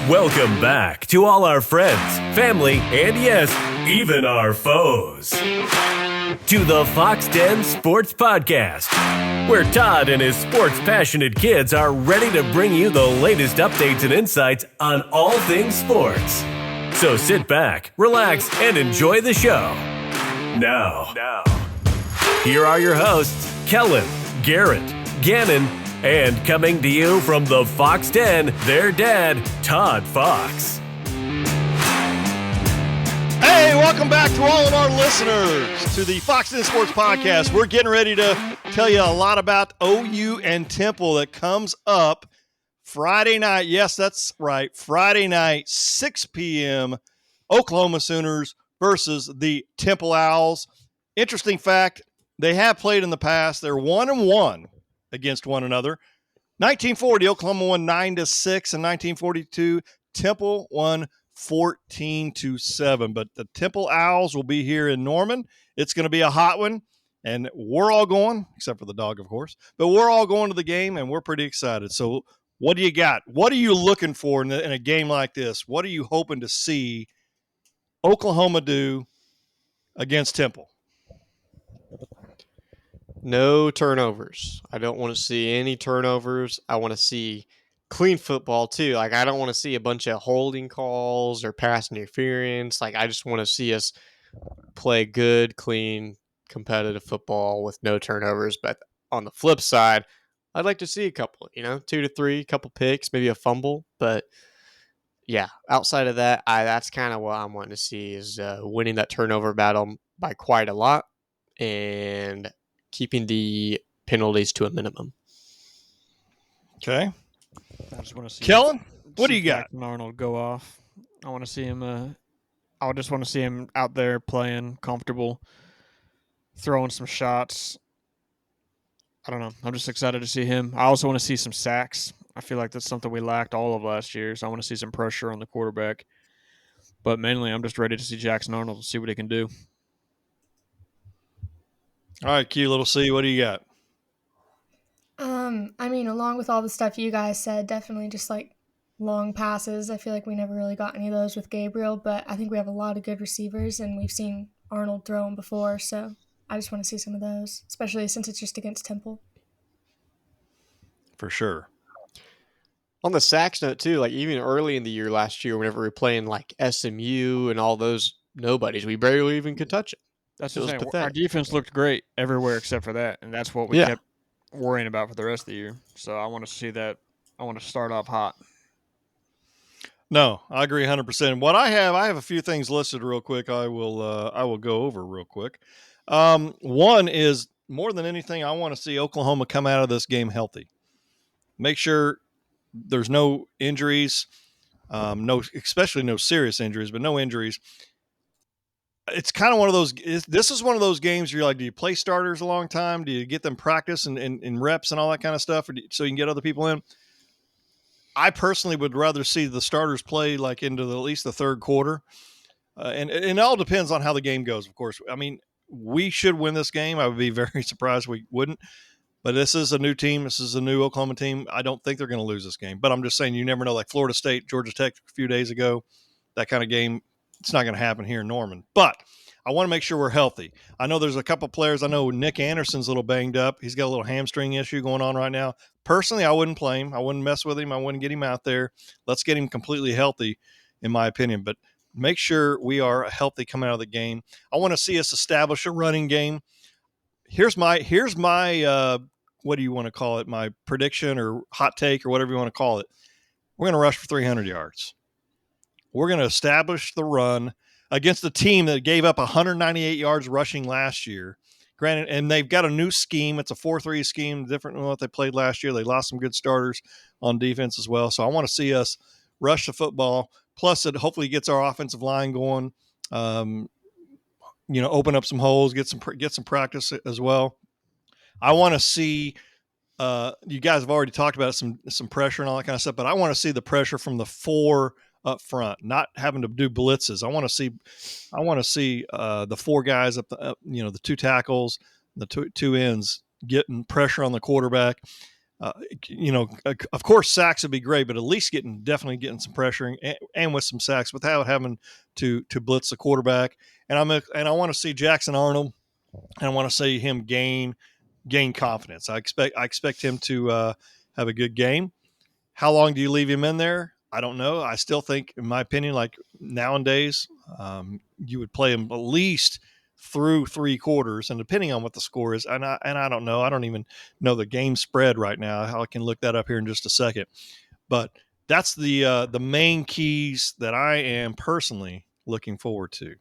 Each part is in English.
Welcome back to all our friends, family, and yes, even our foes. To the Fox Den Sports Podcast, where Todd and his sports-passionate kids are ready to bring you the latest updates and insights on all things sports. So sit back, relax, and enjoy the show. Now, here are your hosts, Kellen, Garrett, Gannon, and coming to you from the Fox Den, their dad, Todd Fox. Hey, welcome back to all of our listeners to the Fox Den Sports Podcast. We're getting ready to tell you a lot about OU and Temple that comes up Friday night. Yes, that's right. Friday night, 6 p.m., Oklahoma Sooners versus the Temple Owls. Interesting fact, they have played in the past. They're 1-1 against one another. 1940, Oklahoma won 9-6, and 1942, Temple won 14-7. But the Temple Owls will be here in Norman. It's going to be a hot one, and we're all going, except for the dog, of course. But we're all going to the game, and we're pretty excited. So what do you got? What are you looking for in a game like this? What are you hoping to see Oklahoma do against Temple? No turnovers. I don't want to see any turnovers. I want to see clean football too. Like, I don't want to see a bunch of holding calls or pass interference. Like, I just want to see us play good, clean, competitive football with no turnovers. But on the flip side, I'd like to see a couple, 2 to 3, couple picks, maybe a fumble. But yeah, outside of that, that's kind of what I'm wanting to see is winning that turnover battle by quite a lot and keeping the penalties to a minimum. Okay. I just want to see Kellen, what do you got? Jack Narnal go off. I want to see him. I just want to see him out there playing comfortable, throwing some shots. I don't know. I'm just excited to see him. I also want to see some sacks. I feel like that's something we lacked all of last year, so I want to see some pressure on the quarterback. But mainly, I'm just ready to see Jack Narnal and see what he can do. All right, Q, little C, what do you got? I mean, along with all the stuff you guys said, definitely just like long passes. I feel like we never really got any of those with Gabriel, but I think we have a lot of good receivers, and we've seen Arnold throw them before, so I just want to see some of those, especially since it's just against Temple. For sure. On the sacks note too, like even early in the year last year, whenever we were playing like SMU and all those nobodies, we barely even could touch it. That's It what was I'm saying. pathetic. Our defense looked great everywhere except for that, and that's what we kept worrying about for the rest of the year. So I want to see that. I want to start off hot. No, I agree 100%. What I have a few things listed real quick. I will go over real quick. One is, more than anything, I want to see Oklahoma come out of this game healthy. Make sure there's no injuries, especially no serious injuries, but no injuries. It's kind of one of those. This is one of those games where you're like, do you play starters a long time? Do you get them practice and reps and all that kind of stuff, so you can get other people in? I personally would rather see the starters play like into at least the third quarter, and it all depends on how the game goes. Of course, I mean, we should win this game. I would be very surprised if we wouldn't. But this is a new team. This is a new Oklahoma team. I don't think they're going to lose this game. But I'm just saying, you never know. Like Florida State, Georgia Tech a few days ago, that kind of game. It's not going to happen here in Norman. But I want to make sure we're healthy. I know there's a couple players. I know Nick Anderson's a little banged up. He's got a little hamstring issue going on right now. Personally, I wouldn't play him. I wouldn't mess with him. I wouldn't get him out there. Let's get him completely healthy, in my opinion. But make sure we are healthy coming out of the game. I want to see us establish a running game. Here's my what do you want to call it? My prediction or hot take or whatever you want to call it. We're going to rush for 300 yards. We're going to establish the run against a team that gave up 198 yards rushing last year. Granted, and they've got a new scheme. It's a 4-3 scheme, different than what they played last year. They lost some good starters on defense as well. So I want to see us rush the football. Plus, it hopefully gets our offensive line going. Open up some holes, get some practice as well. I want to see. You guys have already talked about some pressure and all that kind of stuff, but I want to see the pressure from the 4 up front, not having to do blitzes. I want to see the 4 guys up, the 2 tackles, the two ends getting pressure on the quarterback. Of course, sacks would be great, but at least definitely getting some pressure and with some sacks without having to blitz the quarterback. And I want to see Jackson Arnold, and I want to see him gain confidence. I expect him to have a good game. How long do you leave him in there? I don't know. I still think, in my opinion, like nowadays, you would play him at least through 3 quarters, and depending on what the score is, and I don't know. I don't even know the game spread right now. I can look that up here in just a second. But that's the main keys that I am personally looking forward to.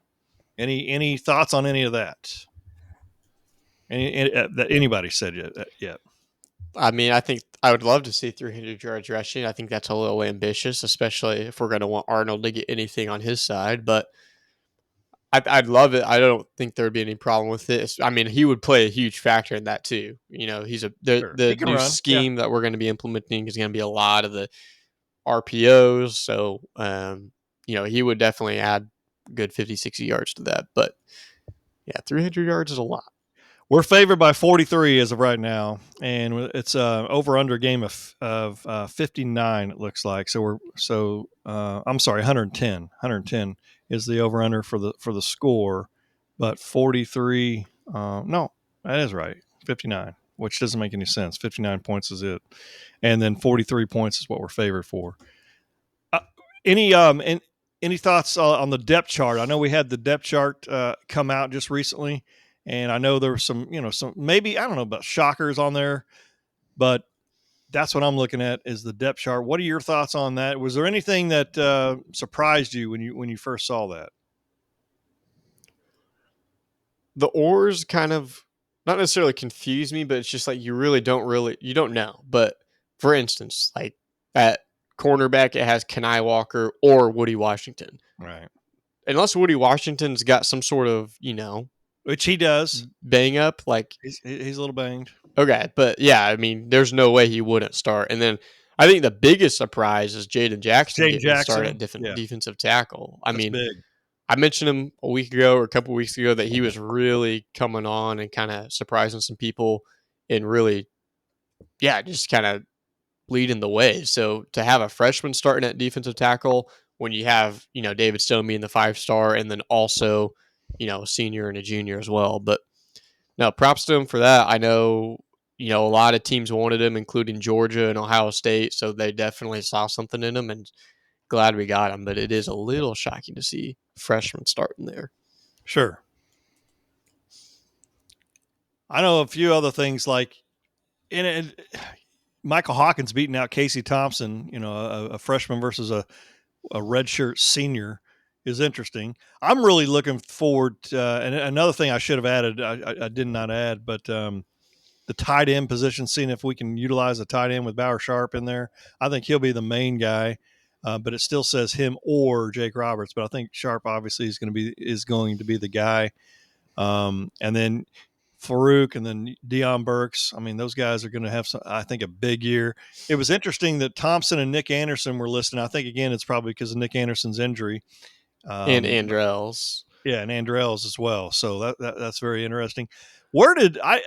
Any thoughts on any of that? That anybody said yet? I mean, I think I would love to see 300 yards rushing. I think that's a little ambitious, especially if we're going to want Arnold to get anything on his side. But I'd love it. I don't think there'd be any problem with it. I mean, he would play a huge factor in that too. He's Sure. the He can new run. scheme that we're going to be implementing is going to be a lot of the RPOs. So, he would definitely add good 50, 60 yards to that. But yeah, 300 yards is a lot. We're favored by 43 as of right now, and it's over under game of 59. It looks like I'm sorry, 110. 110 is the over under for the score, but 43. No, that is right. 59, which doesn't make any sense. 59 points is it, and then 43 points is what we're favored for. Any thoughts on the depth chart? I know we had the depth chart come out just recently. And I know there were some maybe, I don't know about shockers on there, but that's what I'm looking at is the depth chart. What are your thoughts on that? Was there anything that surprised you when you first saw that? The oars kind of not necessarily confuse me, but it's just like you don't know. But for instance, like at cornerback, it has Kenai Walker or Woody Washington. Right. Unless Woody Washington's got some sort of, Which he does. bang up, like He's a little banged. okay, but yeah, I mean, there's no way he wouldn't start. And then I think the biggest surprise is Jaden Jackson getting started at defensive tackle. That's big. I mentioned him a week ago or a couple weeks ago that he was really coming on and kind of surprising some people and really, just kind of leading the way. So to have a freshman starting at defensive tackle when you have, David Stone being the 5-star and then also, a senior and a junior as well. But no, props to him for that. I know, a lot of teams wanted him, including Georgia and Ohio State. So they definitely saw something in him and glad we got him. But it is a little shocking to see freshmen starting there. Sure. I know a few other things like Michael Hawkins beating out Casey Thompson, a freshman versus a redshirt senior is interesting. I'm really looking forward to, and another thing I should have added, I did not add, but the tight end position, seeing if we can utilize the tight end with Bauer Sharp in there. I think he'll be the main guy, but it still says him or Jake Roberts. But I think Sharp obviously is going to be the guy. And then Farouk and then Deion Burks. I mean, those guys are going to have I think a big year. It was interesting that Thompson and Nick Anderson were listed. I think again it's probably because of Nick Anderson's injury. And Andrels. Yeah, and Andrels as well. So that's very interesting. Where did I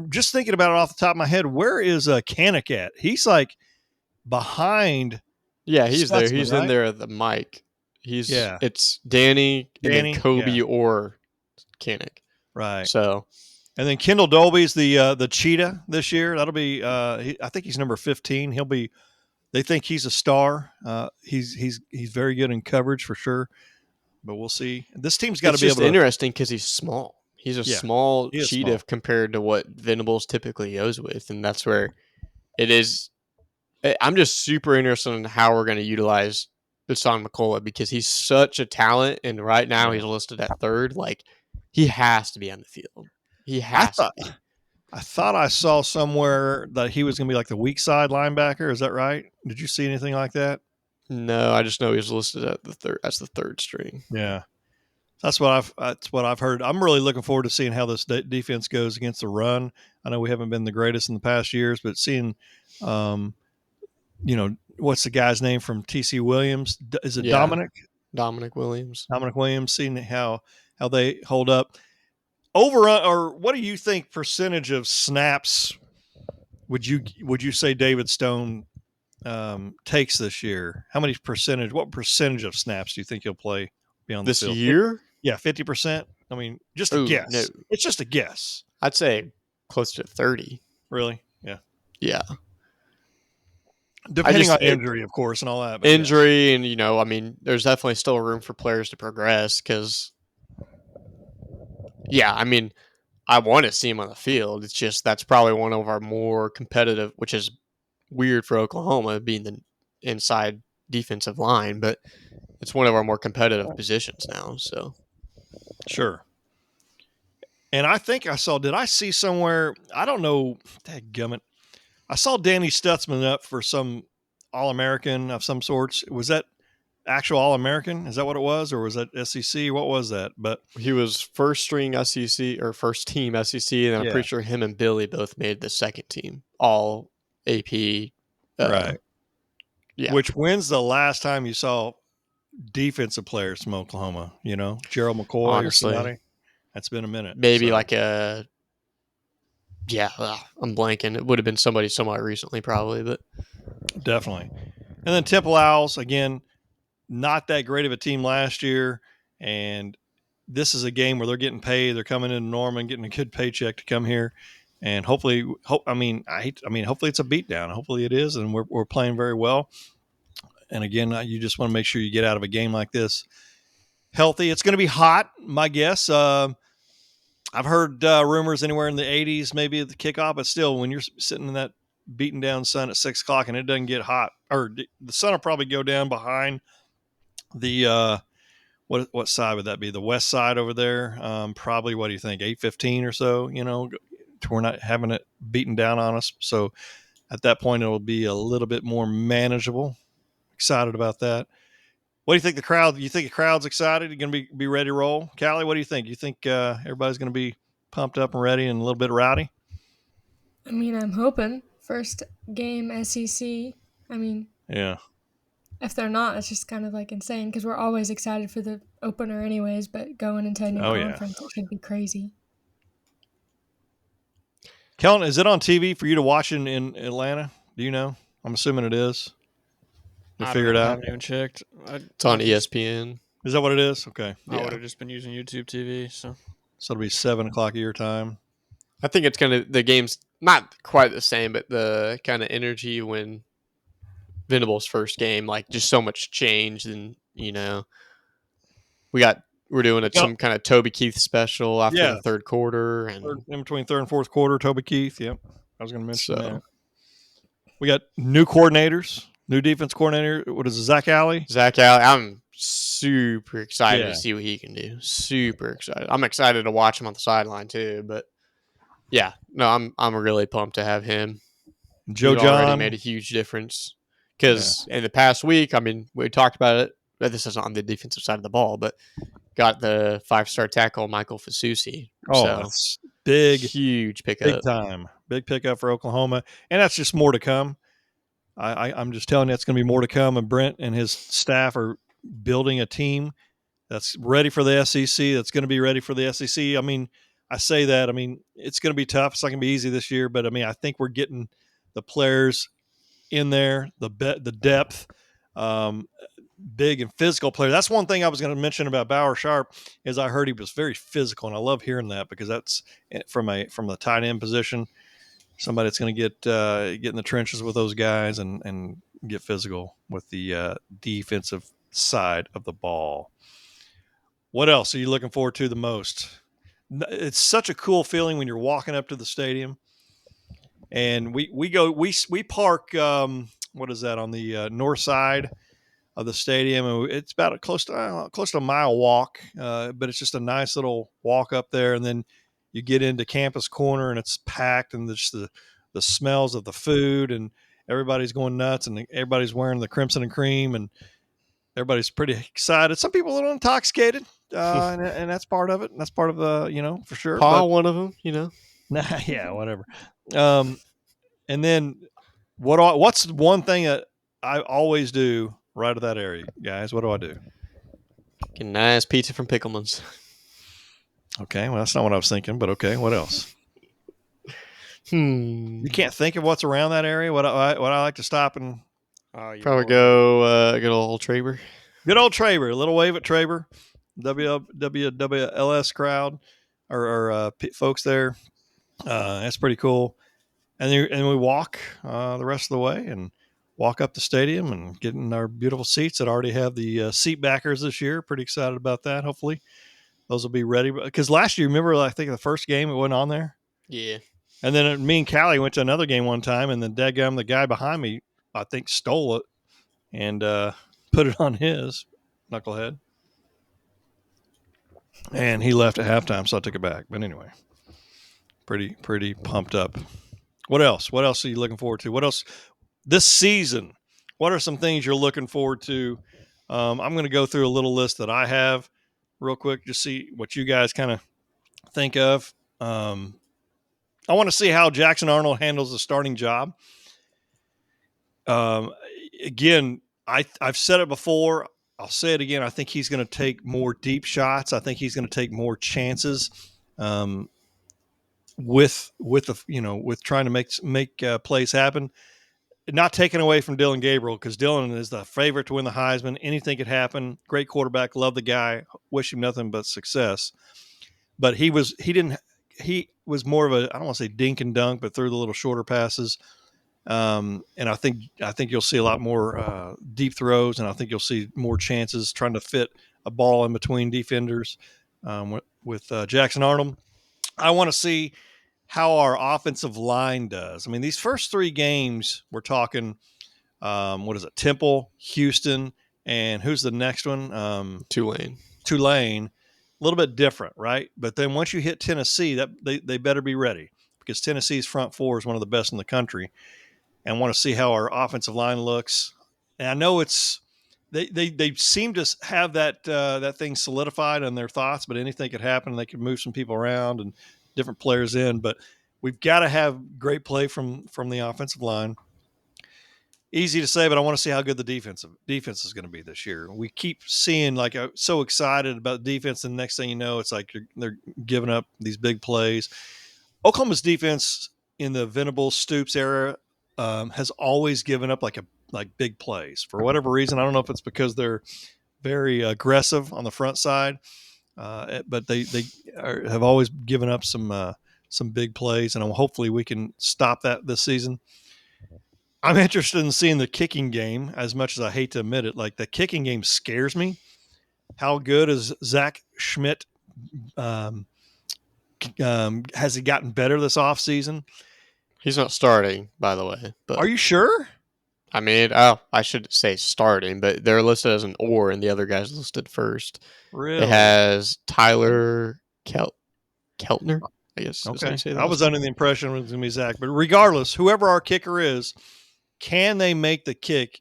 just thinking about it off the top of my head? Where is Kanik at? He's like behind. Yeah, he's Stutzman, there. He's right? in there at the mic. It's Danny and then Kobe yeah. or Kanik. Right. So, and then Kendall Dolby's the cheetah this year. That'll be. I think he's number 15. He'll be. They think he's a star. He's very good in coverage for sure. But we'll see. This team's got to be able to. It's interesting because he's small. He's a small cheetah compared to what Venables typically goes with, and that's where it is. I'm just super interested in how we're going to utilize Hassan McCullough because he's such a talent, and right now he's listed at 3rd. Like he has to be on the field. He has to be. I thought I saw somewhere that he was going to be like the weak side linebacker. Is that right? Did you see anything like that? No, I just know he was listed at the 3rd as the 3rd string. Yeah, that's what I've heard. I'm really looking forward to seeing how this defense goes against the run. I know we haven't been the greatest in the past years, but seeing, what's the guy's name from TC Williams? Is it Dominic? Dominic Williams. Dominic Williams. Seeing how they hold up. Or what do you think percentage of snaps would you say David Stone takes this year? How many percentage? What percentage of snaps do you think he'll play beyond This the field? year? Yeah, 50%. I mean, just a Ooh, guess. no. It's just a guess. I'd say close to 30. Really? Yeah. Yeah. Depending on injury, of course, and all that. But injury, and I mean, there's definitely still room for players to progress because, I mean, I want to see him on the field. It's just that's probably one of our more competitive, which is weird for Oklahoma being the inside defensive line, but it's one of our more competitive positions now. So sure. And I think did I see somewhere, I don't know, dadgummit, I saw Danny Stutzman up for some All-American of some sorts. Was that actual All-American? Is that what it was? Or was that SEC? What was that? But he was first string SEC or first team SEC, and I'm pretty sure him and Billy both made the second team All AP. Right. Yeah. Which, when's the last time you saw defensive players from Oklahoma? Gerald McCoy Honestly, or somebody? That's been a minute. Maybe like I'm blanking. It would have been somebody somewhat recently, probably, but definitely. And then Temple Owls, again, not that great of a team last year, and this is a game where they're getting paid. They're coming into Norman, getting a good paycheck to come here, and hopefully, hopefully it's a beatdown. Hopefully it is, and we're playing very well. And again, you just want to make sure you get out of a game like this healthy. It's going to be hot, my guess. I've heard rumors anywhere in the 80s, maybe at the kickoff, but still, when you're sitting in that beaten down sun at 6 o'clock and it doesn't get hot, or the sun will probably go down behind the what side would that be? The west side over there. Probably, what do you think? 8:15 or so. We're not having it beaten down on us. So at that point, it'll be a little bit more manageable. Excited about that. What do you think the crowd? You think the crowd's excited? You going to be ready to roll? Callie, what do you think? You think everybody's going to be pumped up and ready and a little bit rowdy? I mean, I'm hoping. First game SEC. I mean, yeah. If they're not, it's just kind of like insane because we're always excited for the opener anyways, but going into a new conference, it should be crazy. Kellen, is it on TV for you to watch in Atlanta? Do you know? I'm assuming it is. You figure it out? I haven't even checked. It's on ESPN. Is that what it is? Okay. I would have just been using YouTube TV. So it'll be 7 o'clock your time. I think it's the game's not quite the same, but the kind of energy when Venable's first game, like just so much change, and we're doing some kind of Toby Keith special after the third quarter, and in between third and fourth quarter, Toby Keith. Yep, I was going to mention that. We got new coordinators, new defense coordinator. What is it, Zach Alley? Zach Alley. I'm super excited to see what he can do. Super excited. I'm excited to watch him on the sideline too. But I'm really pumped to have him. Joe John already made a huge difference. Because in the past week, I mean, we talked about it, but this is on the defensive side of the ball, but got the 5-star tackle, Michael Fasusi. That's big. Huge pickup. Big time. Big pickup for Oklahoma. And that's just more to come. I'm just telling you, it's going to be more to come. And Brent and his staff are building a team that's ready for the SEC, that's going to be ready for the SEC. I mean, I say that. I mean, it's going to be tough. It's not going to be easy this year, but I mean, I think we're getting the players in there, the depth, big and physical player. That's one thing I was going to mention about Bauer Sharp is I heard he was very physical, and I love hearing that because that's from the tight end position. Somebody that's going to get in the trenches with those guys and get physical with the defensive side of the ball. What else are you looking forward to the most? It's such a cool feeling when you're walking up to the stadium. And we park, what is that, on the north side of the stadium. And it's about close to a mile walk, but it's just a nice little walk up there. And then you get into Campus Corner and it's packed, and just the smells of the food, and everybody's going nuts, and everybody's wearing the crimson and cream, and everybody's pretty excited. Some people are a little intoxicated, and that's part of it. And that's part of the, for sure. Paul, one of them, Yeah, whatever. And then what's one thing that I always do right at that area, guys? What do I do? Get a nice pizza from Pickleman's. Okay, well, that's not what I was thinking, but okay, what else? You can't think of what's around that area. What I like to stop and Probably go good old Traber. good old Traber, a little wave at Traber, WWLS crowd or folks there. That's pretty cool. And we walk the rest of the way and walk up the stadium and get in our beautiful seats that already have the seat backers this year. Pretty excited about that. Hopefully those will be ready. Because last year, remember, I think the first game it went on there? Yeah. And then me and Callie went to another game one time, and then dadgum, the guy behind me, I think, stole it and put it on his knucklehead. And he left at halftime, so I took it back. But anyway, pretty pumped up. What else? What else are you looking forward to? What else this season? What are some things you're looking forward to? I'm going to go through a little list that I have real quick, just see what you guys kind of think of. I want to see how Jack Narnal handles the starting job. Again, I've said it before. I'll say it again. I think he's going to take more deep shots. I think he's going to take more chances with trying to make plays happen. Not taken away from Dylan Gabriel, because Dylan is the favorite to win the Heisman. Anything could happen. Great quarterback. Love the guy. Wish him nothing but success. But he was more of a, I don't want to say dink and dunk, but threw the little shorter passes. And I think you'll see a lot more deep throws, and I think you'll see more chances trying to fit a ball in between defenders with Jackson Arnold. I want to see how our offensive line does. I mean, these first three games, we're talking, what is it? Temple, Houston, and who's the next one? Tulane. A little bit different, right? But then once you hit Tennessee, that they better be ready, because Tennessee's front four is one of the best in the country, and want to see how our offensive line looks. And I know they seem to have that thing solidified in their thoughts, but anything could happen. They could move some people around and different players in, but we've got to have great play from the offensive line. Easy to say, but I want to see how good the defense is going to be this year. We keep seeing, like, so excited about defense, and the next thing you know, it's like they're giving up these big plays. Oklahoma's defense in the Venables Stoops era has always given up like big plays for whatever reason. I don't know if it's because they're very aggressive on the front side, but they have always given up some big plays, and hopefully we can stop that this season. I'm interested in seeing the kicking game, as much as I hate to admit it. Like, the kicking game scares me. How good is Zach Schmidt? Has he gotten better this offseason? He's not starting, by the way. But are you sure? I mean, I should say starting, but they're listed as an or, and the other guy's listed first. Really? It has Tyler Keltner, I guess. Okay. I was under the impression it was going to be Zach. But regardless, whoever our kicker is, can they make the kick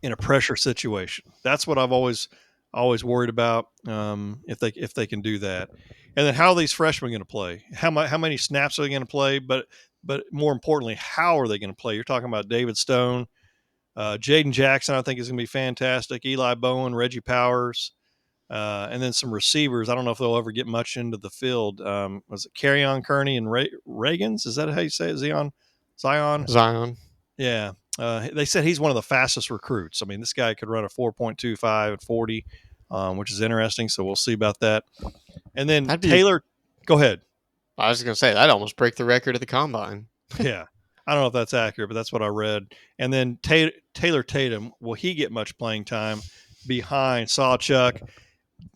in a pressure situation? That's what I've always worried about, if they can do that. And then how are these freshmen going to play? How many snaps are they going to play? But more importantly, how are they going to play? You're talking about David Stone, Jaden Jackson, I think is going to be fantastic. Eli Bowen, Reggie Powers, and then some receivers. I don't know if they'll ever get much into the field. Was it Carrion Kearney and Reagans? Is that how you say it? Zion. Yeah. They said he's one of the fastest recruits. I mean, this guy could run a 4.25 at 40, which is interesting. So we'll see about that. And then Taylor, go ahead. I was going to say, that'd almost break the record of the combine. Yeah. I don't know if that's accurate, but that's what I read. And then Taylor Tatum, will he get much playing time behind Sawchuk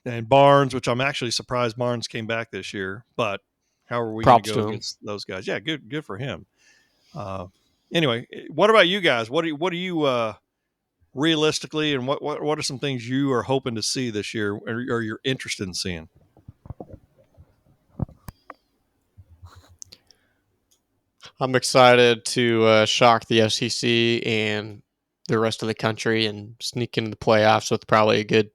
and Barnes, which I'm actually surprised Barnes came back this year. But how are we going to go against those guys? Yeah, good for him. Anyway, what about you guys? What do you realistically, and what are some things you are hoping to see this year, or you're interested in seeing? I'm excited to shock the SEC and the rest of the country and sneak into the playoffs with probably a good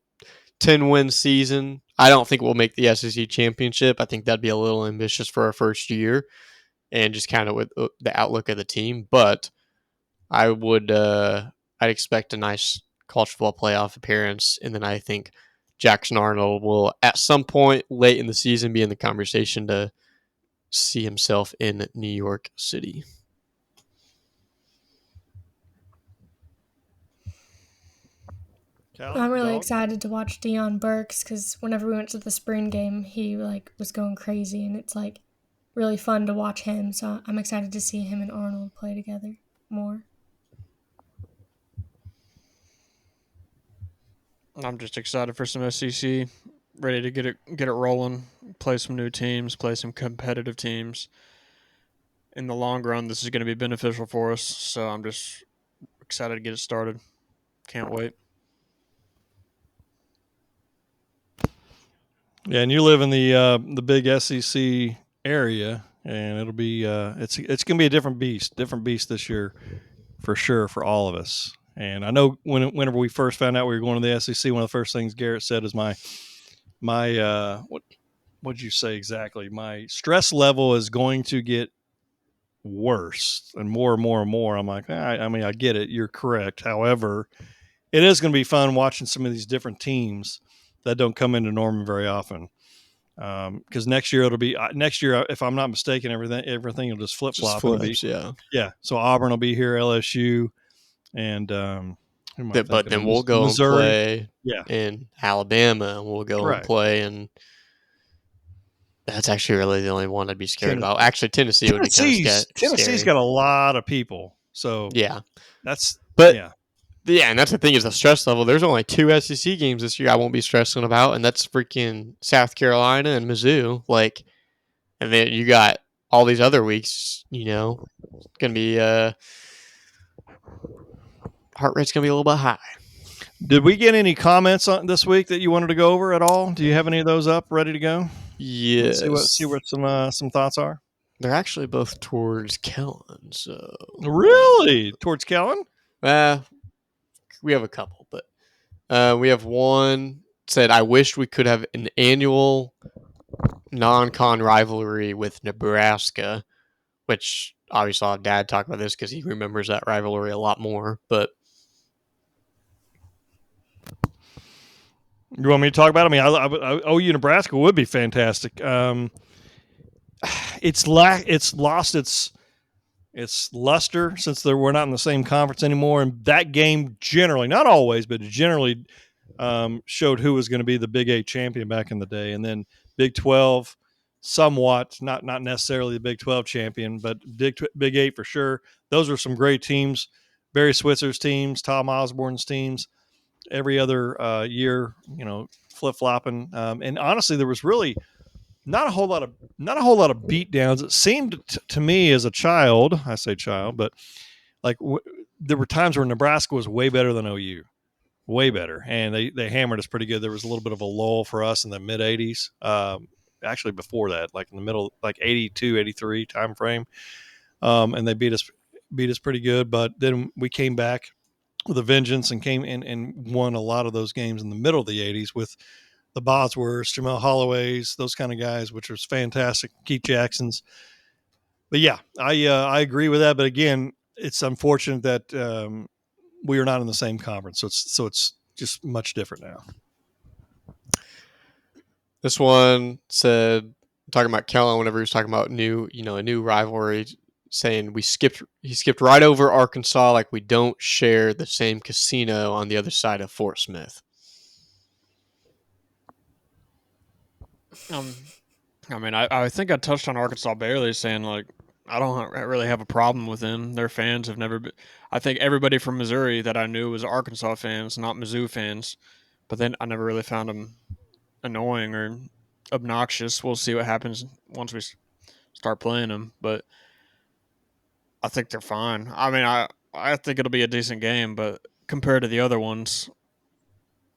10-win season. I don't think we'll make the SEC championship. I think that'd be a little ambitious for our first year, and just kind of with the outlook of the team. But I'd expect a nice college football playoff appearance, and then I think Jack Narnal will, at some point late in the season, be in the conversation to see himself in New York City. I'm really excited to watch Deion Burks because whenever we went to the spring game, he was going crazy, and it's really fun to watch him. So I'm excited to see him and Arnold play together more. I'm just excited for some SEC, ready to get it rolling, play some new teams, play some competitive teams. In the long run, this is going to be beneficial for us. So I'm just excited to get it started. Can't wait. Yeah, and you live in the big SEC area, and it'll be it's going to be a different beast this year for sure for all of us. And I know whenever we first found out we were going to the SEC, one of the first things Garrett said is my what'd you say exactly? My stress level is going to get worse and more and more and more. I'm like, I mean, I get it. You're correct. However, it is going to be fun watching some of these different teams that don't come into Norman very often. Because next year, if I'm not mistaken, everything will just flip flop. Yeah. So Auburn will be here, LSU, and but then we'll go Missouri. And play in Alabama, and we'll go and play, and that's actually really the only one I'd be scared about. Actually, Tennessee would be kind of scary. Tennessee's got a lot of people, so yeah, yeah, and that's the thing is the stress level. There's only 2 SEC games this year I won't be stressing about, and that's freaking South Carolina and Mizzou. And then you got all these other weeks. It's gonna be heart rate's gonna be a little bit high. Did we get any comments on this week that you wanted to go over at all? Do you have any of those up ready to go? Yes. See what some thoughts are. They're actually both towards Kellen. So really towards Kellen? We have a couple, but we have one said, I wish we could have an annual non-con rivalry with Nebraska, which obviously I'll have Dad talk about this because he remembers that rivalry a lot more. But you want me to talk about it? I mean, OU Nebraska would be fantastic. It's lost its luster since we're not in the same conference anymore. And that game generally, not always, but generally showed who was going to be the Big 8 champion back in the day. And then Big 12, somewhat, not necessarily the Big 12 champion, but Big 8 for sure. Those were some great teams. Barry Switzer's teams, Tom Osborne's teams, every other year, flip-flopping. And honestly, there was really not a whole lot of beat downs. It seemed to me as a child, I say child, but there were times where Nebraska was way better than OU, way better, and they hammered us pretty good. There was a little bit of a lull for us in the mid 80s, actually before that, like in the middle, like 82, 83 time frame, and they beat us pretty good. But then we came back with a vengeance and came in and won a lot of those games in the middle of the 80s with the Bosworths, Jamel Holloways, those kind of guys, which was fantastic. Keith Jackson's. But yeah, I agree with that. But again, it's unfortunate that we are not in the same conference. So it's just much different now. This one said, talking about Kellen whenever he was talking about a new rivalry, saying he skipped right over Arkansas like we don't share the same casino on the other side of Fort Smith. I mean, I think I touched on Arkansas barely, saying I don't really have a problem with them. Their fans have never been. I think everybody from Missouri that I knew was Arkansas fans, not Mizzou fans. But then I never really found them annoying or obnoxious. We'll see what happens once we start playing them. But I think they're fine. I mean, I think it'll be a decent game, but compared to the other ones,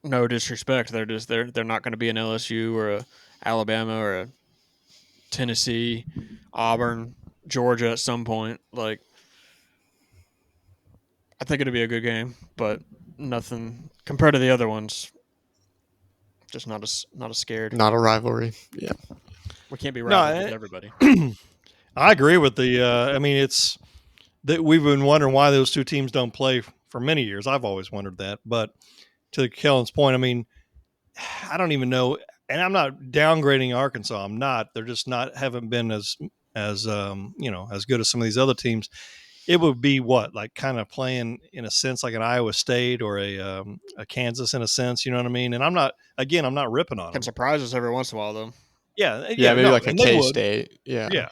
no disrespect, they're not going to be an LSU or a Alabama or a Tennessee, Auburn, Georgia at some point. I think it'll be a good game, but nothing compared to the other ones. Just not as scared. Not a rivalry. Yeah, we can't be rivaled with everybody. I agree with I mean, it's that we've been wondering why those two teams don't play for many years. I've always wondered that, but to Kellen's point, I mean, I don't even know. And I'm not downgrading Arkansas. I'm not. They're just haven't been as as as good as some of these other teams, it would be like kind of playing in a sense like an Iowa State or a Kansas in a sense. You know what I mean? And I'm not ripping on them. Can surprise us every once in a while, though. Yeah, maybe no, like a and they would. K-State. Yeah. Yeah,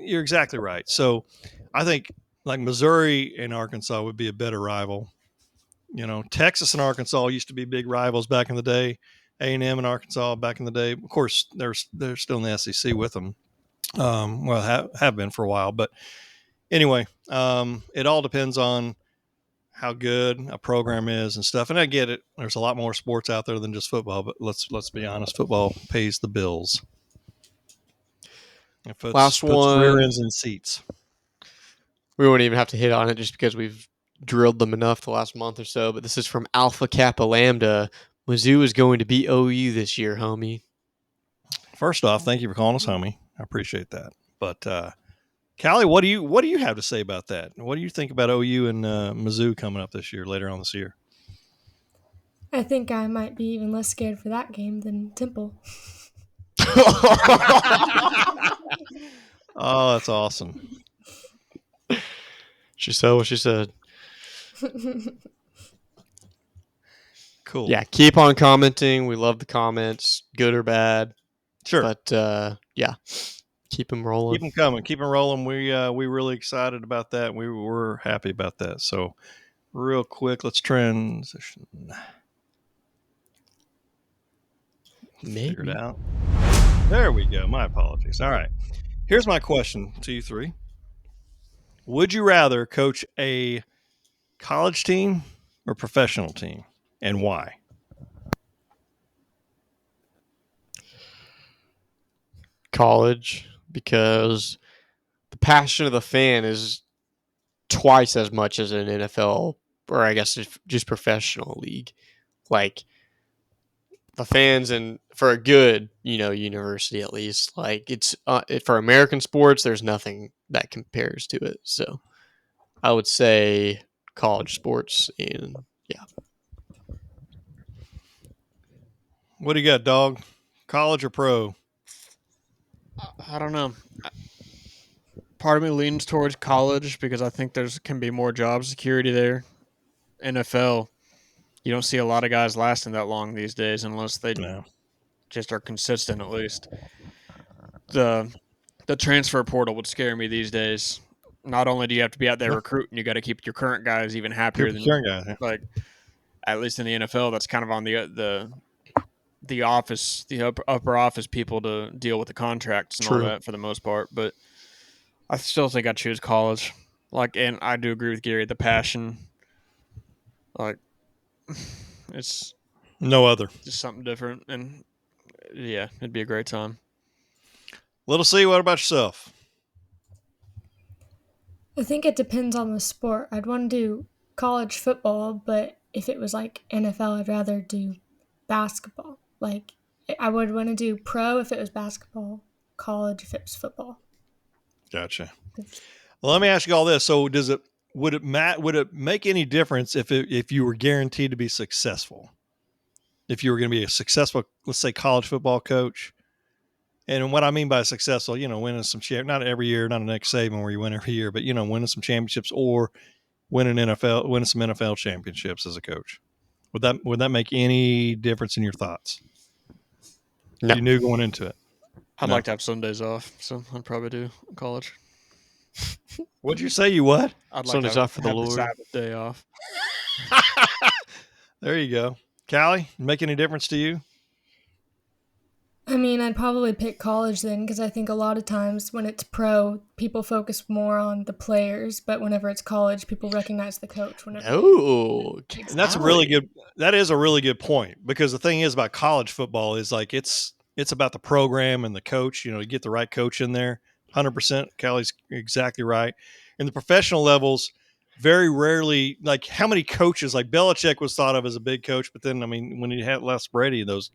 you're exactly right. So I think like Missouri and Arkansas would be a better rival. Texas and Arkansas used to be big rivals back in the day. A&M and Arkansas back in the day. Of course, they're still in the SEC with them. Have been for a while. But anyway, it all depends on how good a program is and stuff. And I get it. There's a lot more sports out there than just football. But let's be honest. Football pays the bills. Last one. Rear ends in seats. We won't even have to hit on it just because we've drilled them enough the last month or so. But this is from Alpha Kappa Lambda. Mizzou is going to beat OU this year, homie. First off, thank you for calling us homie. I appreciate that. But Callie, what do you have to say about that? What do you think about OU and Mizzou coming up this year, later on this year? I think I might be even less scared for that game than Temple. Oh, that's awesome. She said what she said. Cool. Yeah, keep on commenting. We love the comments, good or bad. Sure. But yeah, keep them rolling. Keep them coming. Keep them rolling. We really excited about that. We were happy about that. So real quick, let's transition. Figure it out. There we go. My apologies. All right. Here's my question to you three. Would you rather coach a college team or professional team, and why? College, because the passion of the fan is twice as much as an NFL, or I guess just professional league. Like the fans, and for a good, university at least, like it's for American sports, there's nothing that compares to it. So I would say college sports, and yeah. What do you got, dog? College or pro? I don't know. Part of me leans towards college because I think can be more job security there. NFL, you don't see a lot of guys lasting that long these days unless they just are consistent at least. The transfer portal would scare me these days. Not only do you have to be out there recruiting, you got to keep your current guys even happier than current guys. Yeah. Like at least in the NFL, that's kind of on the office, the upper office people to deal with the contracts and all that for the most part. But I still think I'd choose college. And I do agree with Gary, the passion, it's no other. Just something different. And yeah, it'd be a great time. Little C, what about yourself? I think it depends on the sport. I'd want to do college football, but if it was like NFL, I'd rather do basketball. Like I would want to do pro if it was basketball, college if it was football. Gotcha. Well, let me ask you all this. So would it make any difference if you were guaranteed to be successful? If you were going to be a successful, let's say, college football coach, and what I mean by successful, winning some not every year, not an Nick Saban where you win every year, but winning some championships or winning some NFL championships as a coach. Would that make any difference in your thoughts? No. You knew going into it. I'd like to have Sundays off, so I'd probably do college. What'd you say? You what? I'd like Sundays to have, off for the have Lord. the Sabbath day off. There you go. Callie, make any difference to you? I mean, I'd probably pick college then because I think a lot of times when it's pro, people focus more on the players, but whenever it's college, people recognize the coach. Whenever and that's that is a really good point, because the thing is about college football is like it's about the program and the coach. You get the right coach in there. 100%. Callie's exactly right. In the professional levels, very rarely, like how many coaches, like Belichick was thought of as a big coach, but then, I mean, when he had Les Brady, those,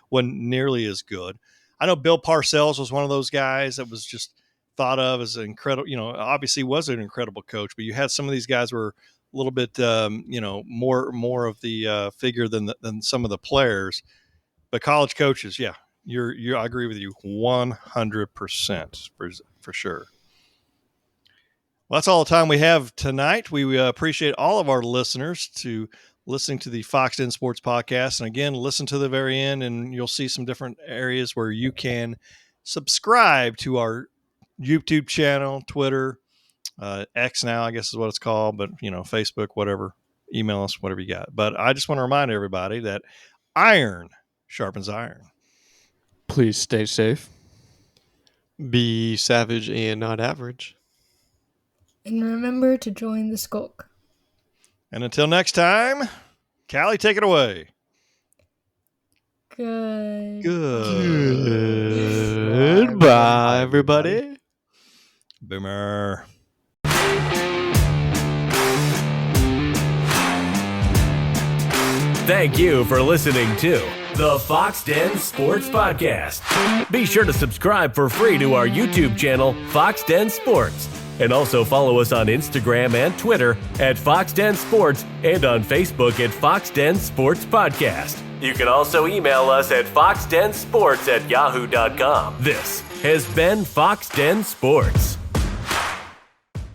wasn't nearly as good. I know Bill Parcells was one of those guys that was just thought of as an incredible, obviously was an incredible coach, but you had some of these guys were a little bit, more of the figure than some of the players. But college coaches, yeah, I agree with you 100% for sure. Well, that's all the time we have tonight. We appreciate all of our listeners to listening to the Fox Den Sports Podcast. And again, listen to the very end, and you'll see some different areas where you can subscribe to our YouTube channel, Twitter, X now, I guess is what it's called, but Facebook, whatever. Email us, whatever you got. But I just want to remind everybody that iron sharpens iron. Please stay safe. Be savage and not average. And remember to join the skulk. And until next time, Callie, take it away. Goodbye, everybody. Boomer. Thank you for listening to the Fox Den Sports Podcast. Be sure to subscribe for free to our YouTube channel, Fox Den Sports. And also follow us on Instagram and Twitter at Fox Den Sports and on Facebook at Fox Den Sports Podcast. You can also email us at foxdensports@yahoo.com. This has been Fox Den Sports.